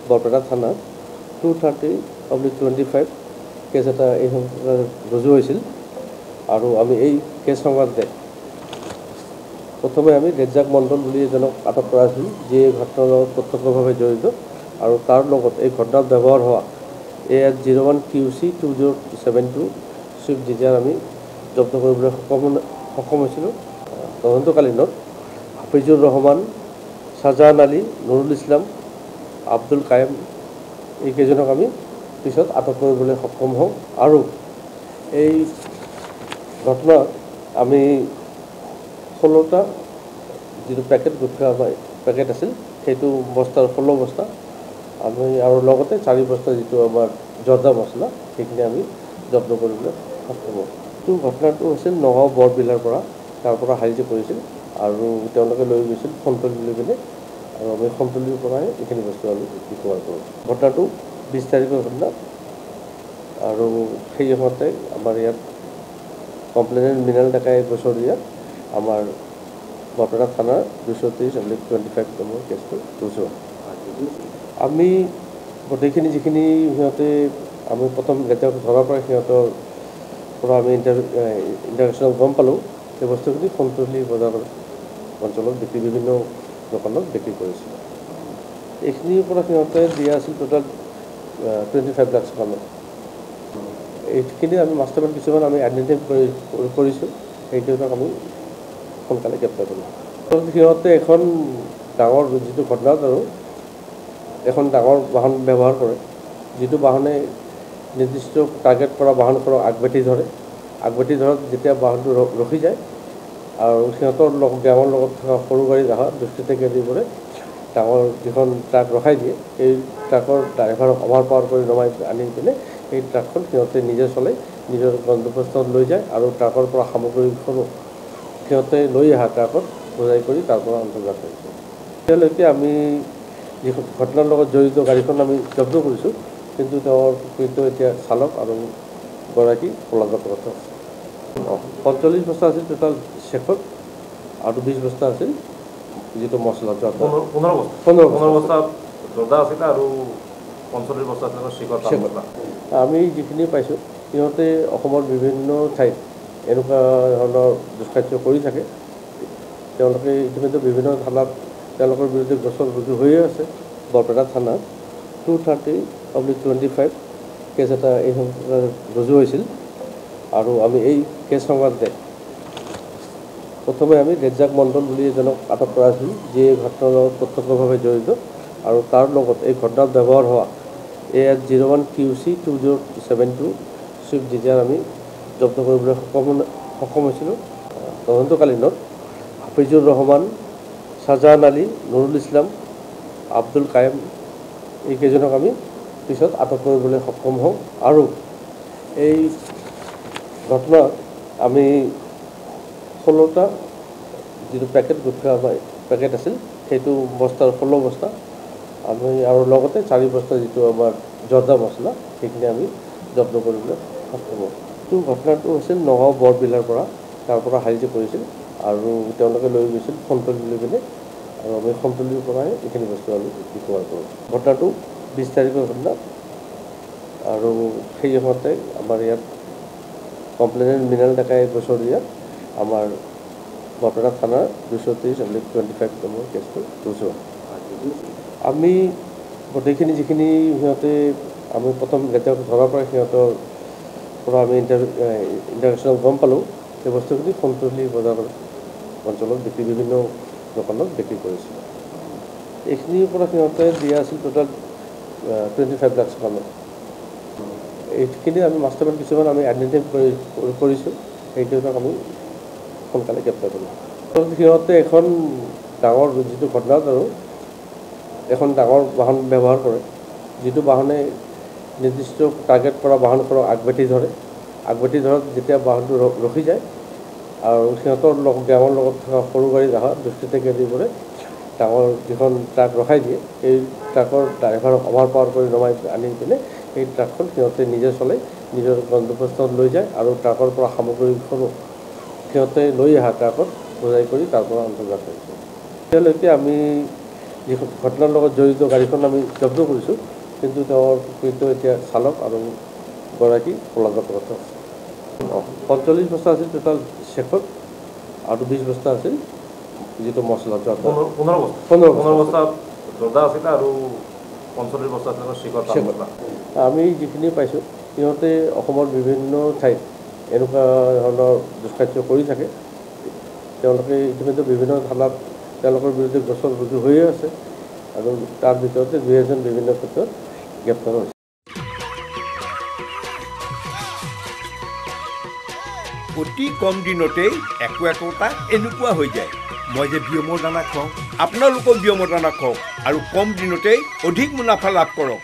বৰপেটা থানা 230/25 কেছ এটা এই ৰুজু হৈছিল আৰু আমি এই কেছ সংক্ৰান্তে প্ৰথমে আমি ৰেজ্জাক মণ্ডল বুলি এজনক আটক কৰা হৈছিল, যিয়ে ঘটনাৰ লগত প্ৰত্যক্ষভাৱে জড়িত আৰু তাৰ লগত এই ঘটনাত ব্যৱহাৰ হোৱা AS01 QC 2072 চুইফ্ট ডিজায়াৰ আমি জব্দ কৰিবলৈ সক্ষম হৈছিলোঁ। তদন্তকালীনত হাফিজুৰ ৰহমান, শ্বাহজাহান আলী, নুৰুল ইছলাম, আব্দুল কায়েম এইকেইজনক আমি পিছত আটক কৰিবলৈ সক্ষম হওঁ আৰু এই ঘটনাত আমি 16টা যিটো পেকেট গুটখা পেকেট আছিল সেইটো বস্তাৰ 16 বস্তা আমি আৰু লগতে 4 বস্তা যিটো আমাৰ জৰ্দা মছলা সেইখিনি আমি জব্দ কৰিবলৈ সক্ষম হওঁ। এইটো ঘটনাটো হৈছিল নগাঁও বৰবিলাৰ পৰা, তাৰ পৰা হাৰিজি কৰিছিল আৰু তেওঁলোকে লৈ গৈছিল ফোনতলী লৈ পিনে আৰু আমি ফোনতলীৰ পৰাই এইখিনি বস্তু আমি ৰিকভাৰ কৰোঁ। ঘটনাটো 20 তাৰিখৰ ঘটনা আৰু সেই সময়তে আমাৰ ইয়াত কমপ্লেইনেণ্ট মৃণাল ডেকাই বছৰীয়া আমাৰ বৰপেটা থানাৰ 230/25 নম্বৰ কেছটো ৰুজু হয়। আমি গোটেইখিনি যিখিনি সিহঁতে আমি প্ৰথম যেতিয়া ধৰাৰ পৰা সিহঁতৰ পৰা আমি ইণ্টাৰেকশ্যনত গম পালোঁ, সেই বস্তুখিনি ফোনতলী বজাৰ অঞ্চলত বিভিন্ন দোকানত বিক্ৰী কৰিছিল। এইখিনিৰ পৰা সিহঁতে দিয়া আছিল টোটেল 25 লাখ টকা। এইখিনি আমি মাষ্টাৰমাইণ্ড কিছুমান আমি আইডেণ্টিফাই কৰিছোঁ, সেইকেইটাক আমি সোনকালে গ্ৰেপ্তাৰ কৰিলোঁ। সিহঁতে এখন ডাঙৰ যিটো ঘটনাত আৰু এখন ডাঙৰ বাহন ব্যৱহাৰ কৰে, যিটো বাহনে নিৰ্দিষ্ট টাৰ্গেট কৰা বাহনখনক আগবাঢ়ি ধৰে। আগবাঢ়ি ধৰাত যেতিয়া বাহনটো ৰখি যায় আৰু সিহঁতৰ গেঙৰ লগত থকা সৰু গাড়ী অহা দুষ্কৃতে কেন্দ্ৰীবোৰে ডাঙৰ যিখন ট্ৰাক ৰখাই দিয়ে, এই ট্ৰাকৰ ড্ৰাইভাৰক অভাৰপাৱাৰ কৰি নমাই আনি পিনে এই ট্ৰাকখন সিহঁতে নিজে চলাই নিজৰ গন্তব্যস্থানত লৈ যায় আৰু ট্ৰাকৰ পৰা সামগ্ৰীখনো সিহঁতে লৈ অহা ট্ৰাকত বোজাই কৰি তাৰ পৰা অন্তৰ্ভুক্ত কৰিছে। এতিয়ালৈকে আমি যি ঘটনাৰ লগত জড়িত গাড়ীখন আমি জব্দ কৰিছোঁ, কিন্তু তেওঁৰ প্ৰকৃত এতিয়া চালক আৰু গৰাকী পলাতক অৱস্থাত আছে। 45 বস্তা আছিল টোটাল চেকত আৰু 20 বস্তা আছিল যিটো মছলা 15 বস্তা জৰ্দা আছিল আৰু 45 বস্তা আছিল চেকত মছলা। আমি যিখিনি পাইছোঁ সিহঁতে অসমৰ বিভিন্ন ঠাইত এনেকুৱা ধৰণৰ দুষ্কাৰ্য কৰি থাকে। তেওঁলোকে ইতিমধ্যে বিভিন্ন থানাত তেওঁলোকৰ বিৰুদ্ধে গোচৰ ৰুজু হৈয়ে আছে। বৰপেটা থানাত 230/25 কেছ এটা এই ৰুজু হৈছিল আৰু আমি এই কেছ সংক্ৰান্তে প্ৰথমে আমি ৰেজ্জাক মণ্ডল বুলি এজনক আটক কৰা হৈছিল, যিয়ে ঘটনাৰ লগত প্ৰত্যক্ষভাৱে জড়িত আৰু তাৰ লগত এই ঘটনাত ব্যৱহাৰ হোৱা AS01 QC 2072 চুইফ্ট ডিজায়াৰ আমি জব্দ কৰিবলৈ সক্ষম হৈছিলোঁ। তদন্তকালীনত হাফিজুৰ ৰহমান, শ্বাহজাহান আলী, নুৰুল ইছলাম, আব্দুল কায়েম এইকেইজনক আমি পিছত আটক কৰিবলৈ সক্ষম হওঁ আৰু এই ঘটনাত আমি 16টা যিটো পেকেট গুটখা পেকেট আছিল সেইটো বস্তাৰ 16 বস্তা আমি আৰু লগতে 4 বস্তা যিটো আমাৰ জৰ্দা মছলা সেইখিনি আমি জব্দ কৰিবলৈ সক্ষম হওঁ। এইটো ঘটনাটো হৈছিল নগাঁও বৰবিলাৰ পৰা, তাৰ পৰা হাৰিজি কৰিছিল আৰু তেওঁলোকে লৈ গৈছিল ফোনতলী লৈ পিনে আৰু আমি ফোনতলীৰ পৰাই এইখিনি বস্তু আমি ৰিকভাৰ কৰোঁ। ঘটনাটো 20 তাৰিখৰ ঘটনা আৰু সেই সময়তে আমাৰ ইয়াত কমপ্লেইনেণ্ট মৃণাল ডেকাই বছৰীয়া আমাৰ বৰপেটা থানাৰ 230/25 নম্বৰ কেছটো ৰুজু হয়। আমি গোটেইখিনি যিখিনি সিহঁতে আমি প্ৰথম যেতিয়া ধৰাৰ পৰা সিহঁতৰ পৰা আমি ইণ্টাৰেকশ্যনত গম পালোঁ, সেই বস্তুখিনি ফোনতলী বজাৰ অঞ্চলত বিভিন্ন দোকানত বিক্ৰী কৰিছিল। এইখিনিৰ পৰা সিহঁতে দিয়া আছিল টোটেল 25 লাখ টকা। এইখিনি আমি মাষ্টাৰমাইণ্ড কিছুমান আমি আইডেণ্টিফাই কৰিছোঁ, সেইকেইটাক আমি সোনকালে গ্ৰেপ্তাৰ কৰিলোঁ। সিহঁতে এখন ডাঙৰ যিটো ঘটনাত আৰু এখন ডাঙৰ বাহন ব্যৱহাৰ কৰে, যিটো বাহনে নিৰ্দিষ্ট টাৰ্গেট কৰা বাহনখনক আগবাঢ়ি ধৰে। আগবাঢ়ি ধৰাত যেতিয়া বাহনটো ৰখি যায় আৰু সিহঁতৰ গেঙৰ লগত থকা সৰু গাড়ী অহা দুষ্কৃতে কেন্দ্ৰীবোৰে ডাঙৰ যিখন ট্ৰাক ৰখাই দিয়ে, এই ট্ৰাকৰ ড্ৰাইভাৰক অভাৰপাৱাৰ কৰি নমাই আনি পিনে এই ট্ৰাকখন সিহঁতে নিজে চলাই নিজৰ গন্তব্যস্থানত লৈ যায় আৰু ট্ৰাকৰ পৰা সামগ্ৰীখনো সিহঁতে লৈ অহা ট্ৰাকত বোজাই কৰি তাৰ পৰা অন্তৰ্ভুক্ত কৰিছে। এতিয়ালৈকে আমি যি ঘটনাৰ লগত জড়িত গাড়ীখন আমি জব্দ কৰিছোঁ, কিন্তু তেওঁৰ প্ৰকৃত এতিয়া চালক আৰু গৰাকী পলাতক আছে। 45 বস্তা আছিল টোটাল শেষত, আৰু 20 বস্তা আছিল যিটো মছলা। 15 বস্তা জৰ্দা আছিলে আৰু 45 বস্তা আছিলে শিখৰ। আমি যিখিনি পাইছোঁ, সিহঁতে অসমৰ বিভিন্ন ঠাইত এনেকুৱা ধৰণৰ দুষ্কাৰ্য কৰি থাকে। তেওঁলোকে ইতিমধ্যে বিভিন্ন থানাত তেওঁলোকৰ বিৰুদ্ধে গোচৰ ৰুজু হৈয়ে আছে, আৰু তাৰ ভিতৰতে 2 এজন বিভিন্ন ক্ষেত্ৰত গ্ৰেপ্তাৰ হৈছে। অতি কম দিনতেই একোটা এনেকুৱা হৈ যায়। মই যে বিয়মৰ দানা খুৱাওঁ, আপোনালোকেও বিয়মৰ দানা খুৱাওক আৰু কম দিনতেই অধিক মুনাফা লাভ কৰক।